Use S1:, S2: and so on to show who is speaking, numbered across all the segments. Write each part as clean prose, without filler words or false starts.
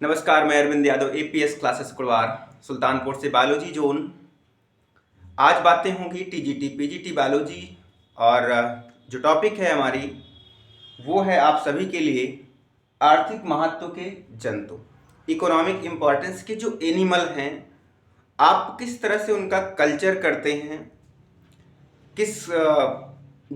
S1: नमस्कार, मैं Arvind Yadav, APS classes Kurwar Sultanpur से बायोलॉजी जोन। आज बातें होंगी टीजीटी पीजीटी बायोलॉजी और जो टॉपिक है हमारी वो है आप सभी के लिए आर्थिक महत्व के जंतु, इकोनॉमिक इम्पोर्टेंस के जो एनिमल हैं, आप किस तरह से उनका कल्चर करते हैं, किस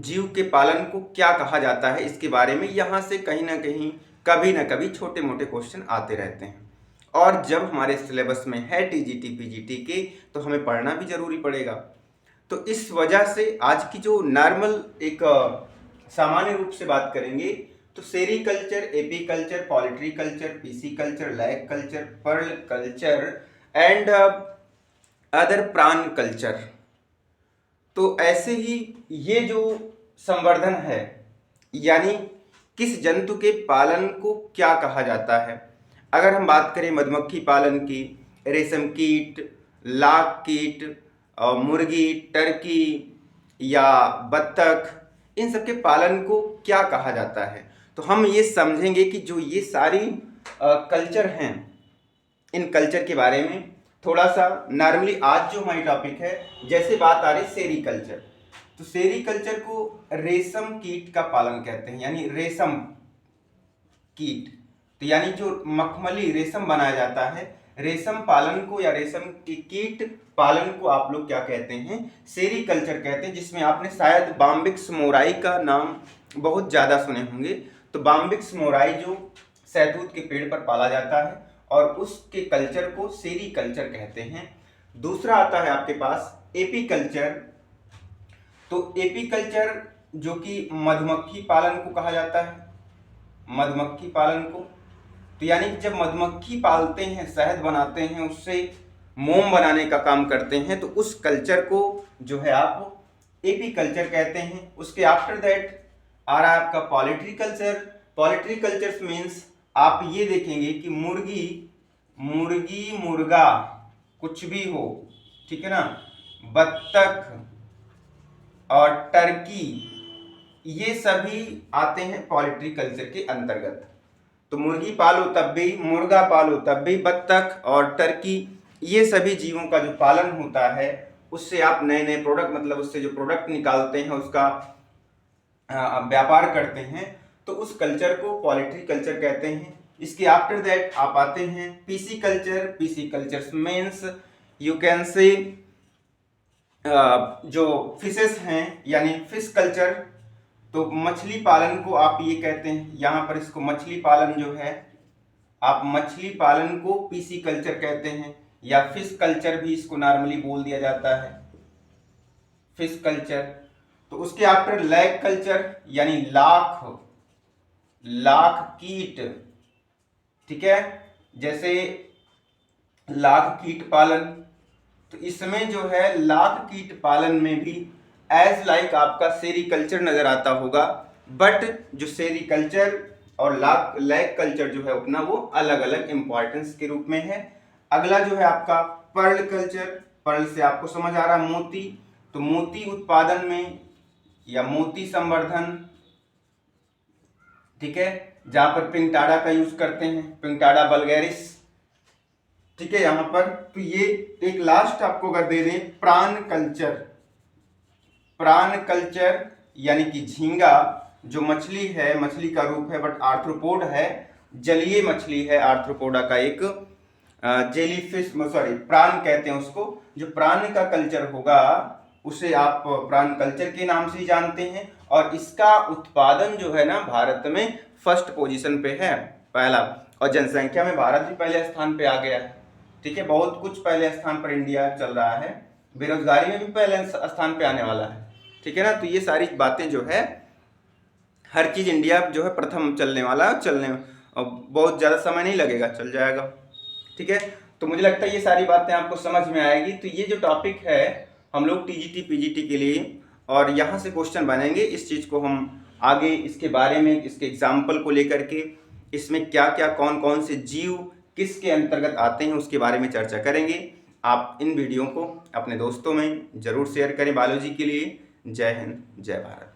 S1: जीव के पालन को क्या कहा जाता है, इसके बारे में यहाँ से कहीं ना कहीं कभी ना कभी छोटे मोटे क्वेश्चन आते रहते हैं। और जब हमारे सिलेबस में है टीजीटी पीजीटी के तो हमें पढ़ना भी जरूरी पड़ेगा। तो इस वजह से आज की जो नॉर्मल एक सामान्य रूप से बात करेंगे तो sericulture, apiculture, poultry culture, pisciculture, lac culture, pearl culture and other prawn culture. तो ऐसे ही ये जो संवर्धन है यानी किस जंतु के पालन को क्या कहा जाता है। अगर हम बात करें मधुमक्खी पालन की, रेशम कीट, लाख कीट, मुर्गी, टर्की या बत्तख, इन सब के पालन को क्या कहा जाता है, तो हम ये समझेंगे कि जो ये सारी कल्चर हैं, इन कल्चर के बारे में थोड़ा सा नॉर्मली आज जो हमारी टॉपिक है, जैसे बात आ रही सेरीकल्चर, तो सेरीकल्चर को रेशम कीट का पालन कहते हैं, यानी रेशम कीट, तो यानी जो मखमली रेशम बनाया जाता है, रेशम पालन को या रेशम की कीट पालन को आप लोग क्या कहते हैं, सेरीकल्चर कहते हैं। जिसमें आपने शायद बाम्बिक्स मोराई का नाम बहुत ज़्यादा सुने होंगे। तो बाम्बिक्स मोराई जो शहतूत के पेड़ पर पाला जाता है और उसके कल्चर को सेरीकल्चर कहते हैं। दूसरा आता है आपके पास एपीकल्चर। तो एपीकल्चर जो कि मधुमक्खी पालन को कहा जाता है, मधुमक्खी पालन को, तो यानी जब मधुमक्खी पालते हैं, शहद बनाते हैं, उससे मोम बनाने का काम करते हैं, तो उस कल्चर को जो है आप एपीकल्चर कहते हैं। उसके आफ्टर दैट आ रहा है आपका poultry culture. Poultry culture means आप ये देखेंगे कि मुर्गी, मुर्गा कुछ भी हो, ठीक है ना, बत्तख और टर्की, ये सभी आते हैं पोल्ट्री कल्चर के अंतर्गत। तो मुर्गी पालो तब भी, मुर्गा पालो तब भी, बत्तख और टर्की, ये सभी जीवों का जो पालन होता है, उससे आप नए नए प्रोडक्ट, मतलब उससे जो प्रोडक्ट निकालते हैं, उसका व्यापार करते हैं, तो उस कल्चर को पोल्ट्री कल्चर कहते हैं। इसके आफ्टर दैट आप आते हैं PC culture. PC culture means you can say जो फिशेस हैं, यानी फिश कल्चर, तो मछली पालन को आप ये कहते हैं, यहाँ पर इसको मछली पालन जो है, आप मछली पालन को पीसी कल्चर कहते हैं, या फिश कल्चर भी इसको नॉर्मली बोल दिया जाता है, फिश कल्चर। तो उसके आफ्टर लैग कल्चर, यानी लाख कीट, ठीक है, जैसे लाख कीट पालन, तो इसमें जो है लाख कीट पालन में भी एज लाइक आपका सेरीकल्चर नजर आता होगा, बट जो सेरीकल्चर और लैग कल्चर जो है अपना वो अलग अलग इंपॉर्टेंस के रूप में है। अगला जो है आपका पर्ल कल्चर। पर्ल से आपको समझ आ रहा मोती, तो मोती उत्पादन में या मोती संवर्धन, ठीक है, जहां पर पिंगटाड़ा का यूज करते हैं, पिंगटाड़ा वल्गैरिस, ठीक है यहाँ पर। तो ये एक लास्ट आपको अगर दे दें प्राण कल्चर। प्राण कल्चर यानी कि झींगा जो मछली है, मछली का रूप है बट आर्थ्रोपोड है, जलीय मछली है, आर्थ्रोपोडा का एक जेलीफिश, सॉरी प्राण कहते हैं उसको। जो प्राण का कल्चर होगा उसे आप प्राण कल्चर के नाम से ही जानते हैं, और इसका उत्पादन जो है ना भारत में फर्स्ट पोजीशन पे है, पहला, और जनसंख्या में भारत भी पहले स्थान पे आ गया है, ठीक है। बहुत कुछ पहले स्थान पर इंडिया चल रहा है, बेरोजगारी में भी पहले स्थान पे आने वाला है, ठीक है ना। तो ये सारी बातें जो है, हर चीज इंडिया जो है प्रथम चलने वाला, चलने और बहुत ज़्यादा समय नहीं लगेगा, चल जाएगा, ठीक है। तो मुझे लगता है ये सारी बातें आपको समझ में आएगी। तो ये जो टॉपिक है हम लोग टीजीटी पीजीटी के लिए, और यहाँ से क्वेश्चन बनेंगे, इस चीज़ को हम आगे इसके बारे में, इसके एग्जाम्पल को लेकर के, इसमें क्या क्या कौन कौन से जीव किसके अंतर्गत आते हैं उसके बारे में चर्चा करेंगे। आप इन वीडियो को अपने दोस्तों में ज़रूर शेयर करें बायोलॉजी के लिए। जय हिंद, जय भारत।